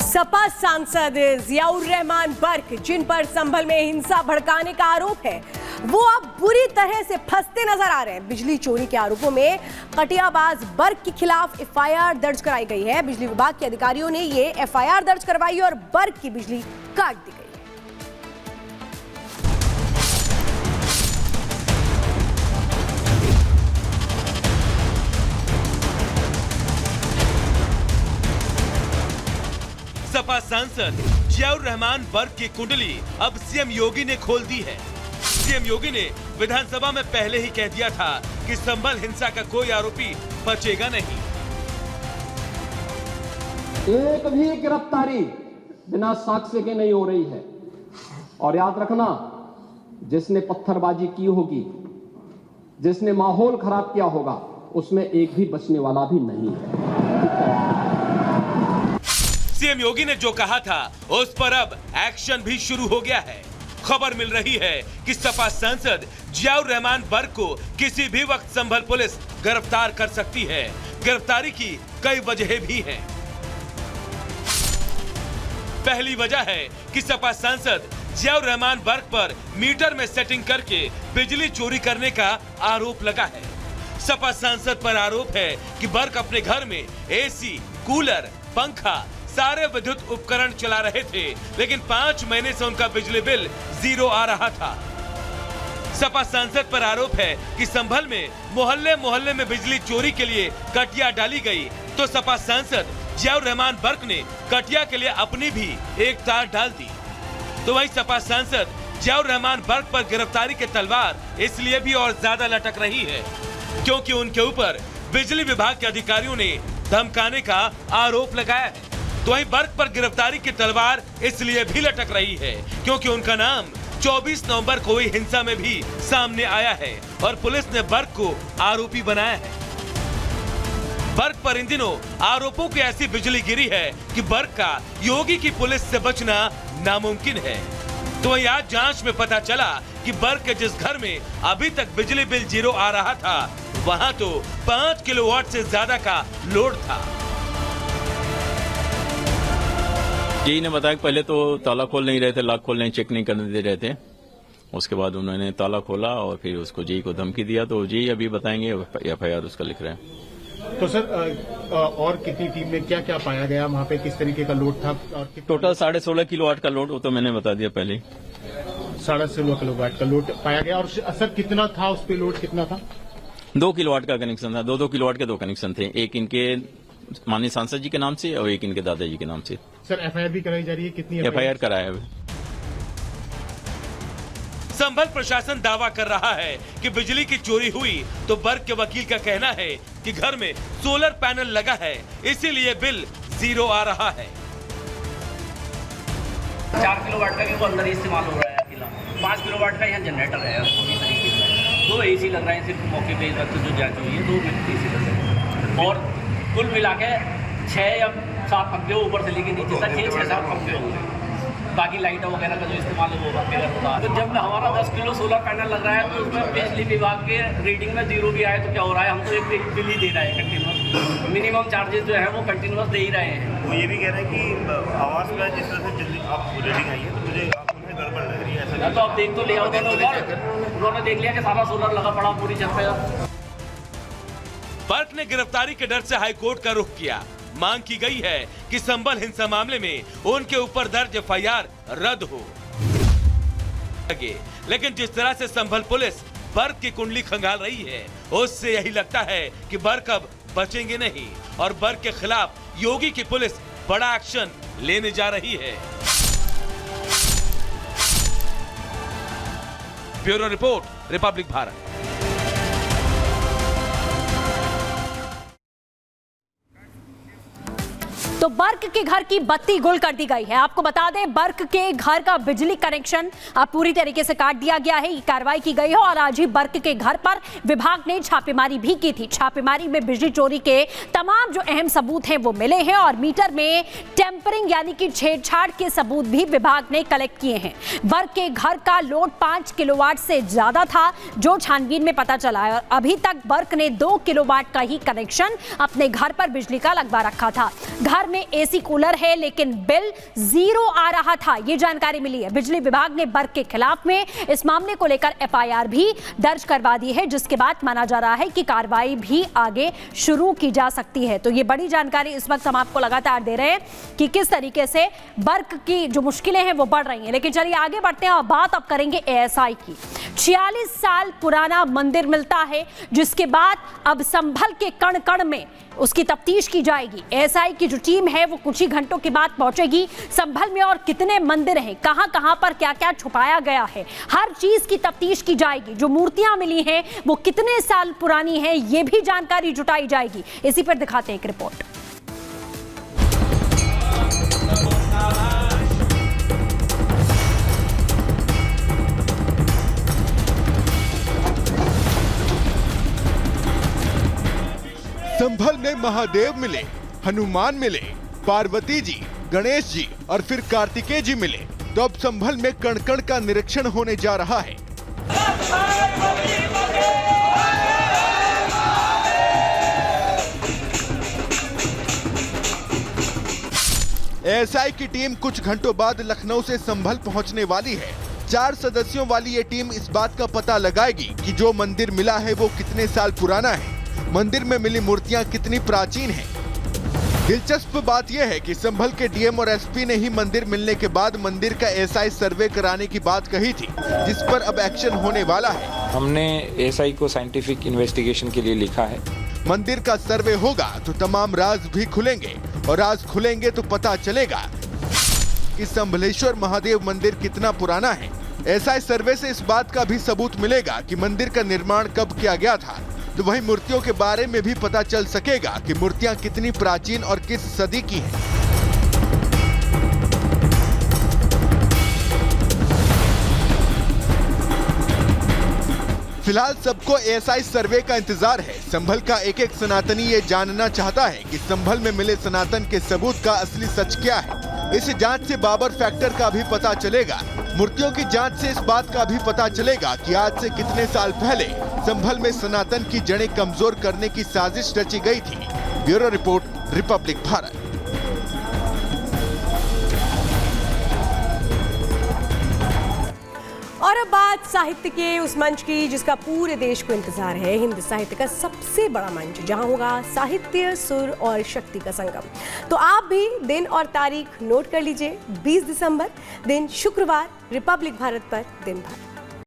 सपा सांसद जियाउर रहमान बर्क, जिन पर संभल में हिंसा भड़काने का आरोप है, वो अब बुरी तरह से फंसते नजर आ रहे हैं। बिजली चोरी के आरोपों में कटियाबाज बर्क के खिलाफ एफआईआर दर्ज कराई गई है। बिजली विभाग के अधिकारियों ने ये एफआईआर दर्ज करवाई और बर्क की बिजली काट दी गई। सपा सांसद जियाउर रहमान बर्क की कुंडली अब सीएम योगी ने खोल दी है। सीएम योगी ने विधानसभा में पहले ही कह दिया था कि संभल हिंसा का कोई आरोपी बचेगा नहीं। एक भी गिरफ्तारी बिना साक्ष्य के नहीं हो रही है। और याद रखना, जिसने पत्थरबाजी की होगी, जिसने माहौल खराब किया होगा, उसमें एक भी बचने वाला भी नहीं है। सीएम योगी ने जो कहा था उस पर अब एक्शन भी शुरू हो गया है। खबर मिल रही है कि सपा सांसद जियाउर रहमान बर्क को किसी भी वक्त संभल पुलिस गिरफ्तार कर सकती है। गिरफ्तारी की कई वजहें भी हैं। पहली वजह है कि सपा सांसद जियाउर रहमान बर्क पर मीटर में सेटिंग करके बिजली चोरी करने का आरोप लगा है। सपा सांसद पर आरोप है कि बर्क अपने घर में एसी, कूलर, पंखा, सारे विद्युत उपकरण चला रहे थे, लेकिन 5 महीने से उनका बिजली बिल 0 आ रहा था। सपा सांसद पर आरोप है कि संभल में मोहल्ले मोहल्ले में बिजली चोरी के लिए कटिया डाली गई, तो सपा सांसद जियाउर रहमान बर्क ने कटिया के लिए अपनी भी एक तार डाल दी। तो वहीं सपा सांसद जियाउर रहमान बर्क पर गिरफ्तारी की तलवार इसलिए भी और ज्यादा लटक रही है क्योंकि उनके ऊपर बिजली विभाग के अधिकारियों ने धमकाने का आरोप लगाया है। तो वहीं बर्क पर गिरफ्तारी की तलवार इसलिए भी लटक रही है क्योंकि उनका नाम 24 नवंबर को हुई हिंसा में भी सामने आया है और पुलिस ने बर्क को आरोपी बनाया है। बर्क पर इन दिनों आरोपों की ऐसी बिजली गिरी है कि बर्क का योगी की पुलिस से बचना नामुमकिन है। तो वहीं आज जांच में पता चला कि बर्क के जिस घर में अभी तक बिजली बिल 0 आ रहा था, वहां तो 5 किलोवाट से ज्यादा का लोड था। जी ने बताया कि पहले तो ताला खोल नहीं रहे थे, लॉक खोल नहीं, चेक नहीं करने दे रहे थे। उसके बाद उन्होंने ताला खोला और फिर उसको जी को धमकी दिया, तो जी अभी बताएंगे, एफआईआर उसका लिख रहे हैं। तो सर और कितनी टीम में क्या क्या पाया गया, वहाँ पे किस तरीके का लोड था? और टोटल 16.5 किलोवाट का लोड, वो तो मैंने बता दिया पहले। 16.5 किलोवाट का लोड पाया गया। और सर कितना था उस पे, लोड कितना था? 2 किलोवाट का कनेक्शन था। 2 किलोवाट के 2 कनेक्शन थे, एक इनके माननीय सांसद जी के नाम से और एक इनके दादाजी के नाम से। सर एफआईआर भी कराई जा रही है? कितनी एफआईआर कराया है? संभल प्रशासन दावा कर रहा है कि बिजली की चोरी हुई, तो बर्क के वकील का कहना है कि घर में सोलर पैनल लगा है, इसीलिए बिल 0 आ रहा है। 4 किलोवाट का भी वो अंदर इस्तेमाल हो रहा है अकेला। 5 किलोवाट का यहाँ जनरेटर है पूरी तरीके से। 2 एसी लग रहे हैं सिर्फ मौके पे, इस वक्त जो जांच हुई है 2 एसी लग रहे हैं और कुल मिला के 6 या 7 पंखे ऊपर से लेके नीचे तक 6-7 पंखे होंगे। बाकी लाइट वगैरह का जो इस्तेमाल है वो पंखे होगा। तो जब हमारा 10 किलो सोलर पैनल लग रहा है तो उसमें बिजली विभाग के रीडिंग में 0 भी आए तो क्या हो रहा है, हम तो एक बिल ही दे रहे हैं कंटिन्यूस। मिनिमम चार्जेस जो है वो कंटिन्यूस दे ही रहे हैं। वो ये भी कह रहे हैं कि आवास में जिस तरह से जल्दी आप रीडिंग आई है तो मुझे उन्हें गड़बड़ लग रही है। ऐसा तो आप देख तो लिया उन्होंने देख लिया कि सारा सोलर लगा पड़ा पूरी छत पे। बर्क ने गिरफ्तारी के डर से हाईकोर्ट का रुख किया। मांग की गई है कि संभल हिंसा मामले में उनके ऊपर दर्ज एफआईआर रद्द हो। लेकिन जिस तरह से संभल पुलिस बर्क की कुंडली खंगाल रही है, उससे यही लगता है कि बर्क अब बचेंगे नहीं और बर्क के खिलाफ योगी की पुलिस बड़ा एक्शन लेने जा रही है। Bureau report, Republic Bharat. तो बर्क के घर की बत्ती गुल कर दी गई है। आपको बता दें, बर्क के घर का बिजली कनेक्शन अब पूरी तरीके से काट दिया गया है। ये कार्रवाई की गई है और आज ही बर्क के घर पर विभाग ने छापेमारी भी की थी। छापेमारी में बिजली चोरी के तमाम जो अहम सबूत हैं वो मिले हैं और मीटर में टेम्परिंग यानी कि छेड़छाड़ के सबूत भी विभाग ने कलेक्ट किए हैं। बर्क के घर का लोड 5 किलोवाट से ज्यादा था, जो छानबीन में पता चला है। और अभी तक बर्क ने 2 किलोवाट का ही कनेक्शन अपने घर पर बिजली का लगवा रखा था। घर में में एसी कूलर है लेकिन बिल 0 आ रहा था, ये जानकारी मिली है। बिजली विभाग ने बर्क के खिलाफ में इस मामले को लेकर FIR भी दर्ज करवा दी है, जिसके बाद माना जा रहा है कि कार्रवाई भी आगे शुरू की जा सकती है। तो ये बड़ी जानकारी इस वक्त हम आपको लगातार दे रहे हैं कि किस तरीके से बर्क की जो मुश्किलें हैं वो बढ़ रही हैं। लेकिन चलिए आगे बढ़ते हैं और बात अब करेंगे ASI की। 46 साल पुराना मंदिर मिलता है, जिसके बाद अब संभल के कण कण में उसकी तफ्तीश की जाएगी। ASI की जो टीम है वो कुछ ही घंटों के बाद पहुंचेगी संभल में, और कितने मंदिर हैं, कहां पर क्या क्या छुपाया गया है, हर चीज की तफ्तीश की जाएगी। जो मूर्तियां मिली हैं वो कितने साल पुरानी हैं, ये भी जानकारी जुटाई जाएगी। इसी पर दिखाते हैं एक रिपोर्ट। संभल में महादेव मिले, हनुमान मिले, पार्वती जी, गणेश जी और फिर कार्तिकेय जी मिले। तो अब संभल में कण कण का निरीक्षण होने जा रहा है। ASI की टीम कुछ घंटों बाद लखनऊ से संभल पहुंचने वाली है। 4 सदस्यों वाली ये टीम इस बात का पता लगाएगी कि जो मंदिर मिला है वो कितने साल पुराना है, मंदिर में मिली मूर्तियां कितनी प्राचीन हैं। दिलचस्प बात यह है कि संभल के DM और SP ने ही मंदिर मिलने के बाद मंदिर का ASI सर्वे कराने की बात कही थी, जिस पर अब एक्शन होने वाला है। हमने ASI को साइंटिफिक इन्वेस्टिगेशन के लिए लिखा है। मंदिर का सर्वे होगा तो तमाम राज भी खुलेंगे, और राज खुलेंगे तो पता चलेगा कि संभलेश्वर महादेव मंदिर कितना पुराना है। ASI सर्वे से इस बात का भी सबूत मिलेगा कि मंदिर का निर्माण कब किया गया था। तो वहीं मूर्तियों के बारे में भी पता चल सकेगा कि मूर्तियां कितनी प्राचीन और किस सदी की हैं। फिलहाल सबको ASI सर्वे का इंतजार है। संभल का एक एक सनातनी ये जानना चाहता है कि संभल में मिले सनातन के सबूत का असली सच क्या है। इस जांच से बाबर फैक्टर का भी पता चलेगा। मूर्तियों की जांच से इस बात का भी पता चलेगा कि आज से कितने साल पहले संभल में सनातन की जड़ें कमजोर करने की साजिश रची गई थी। Bureau report, Republic Bharat. और अब बात साहित्य के उस मंच की जिसका पूरे देश को इंतजार है, हिंदी साहित्य का सबसे बड़ा मंच, जहां होगा साहित्य, सुर और शक्ति का संगम। तो आप भी दिन और तारीख नोट कर लीजिए। 20 दिसंबर दिन शुक्रवार, रिपब्लिक भारत पर दिन भर।